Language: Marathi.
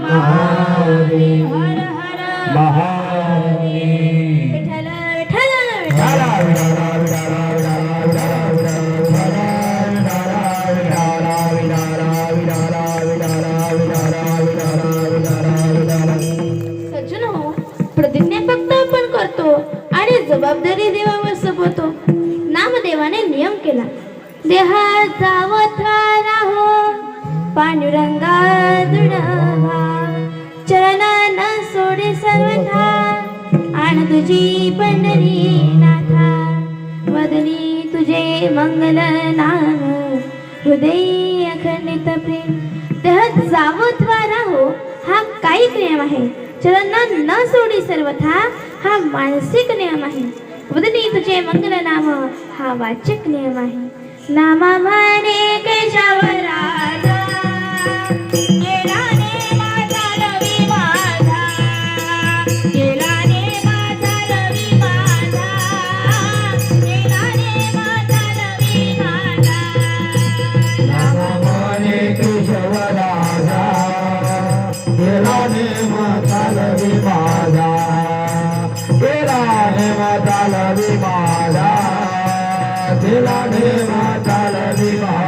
महादेव महादेव विठ्ठल विठ्ठल सज्जन हो, प्रतिज्ञा फक्त आपण करतो आणि जबाबदारी देवावर सोपवतो. नामदेवाने नियम केला, देहाचा वथारा हो पांडुरंगा दुडवा, चरणांना सोडे सर्वथा आण तुझी पंढरी नाथा, वदनी तुझे मंगल नाम हृदय अखंडित प्रेम. देहाचा वथारा हो हा कायिक नियम आहे, चरणांना न सोडी सर्वथा हा मानसिक नियम आहे, वदनी तुझे मंगल नाम हा वाचिक नियम आहे. नामा म्हणे केशव राजा, गेलाने माझा रवी माझा, गेलाने माझा रवी माझा, गेलाने माझा रवी माझा. नामाने केशव राजा, गेलाने माझा रवी माझा, गेलाने माझा रवी माझा, गेलाने माझा रवी माझा.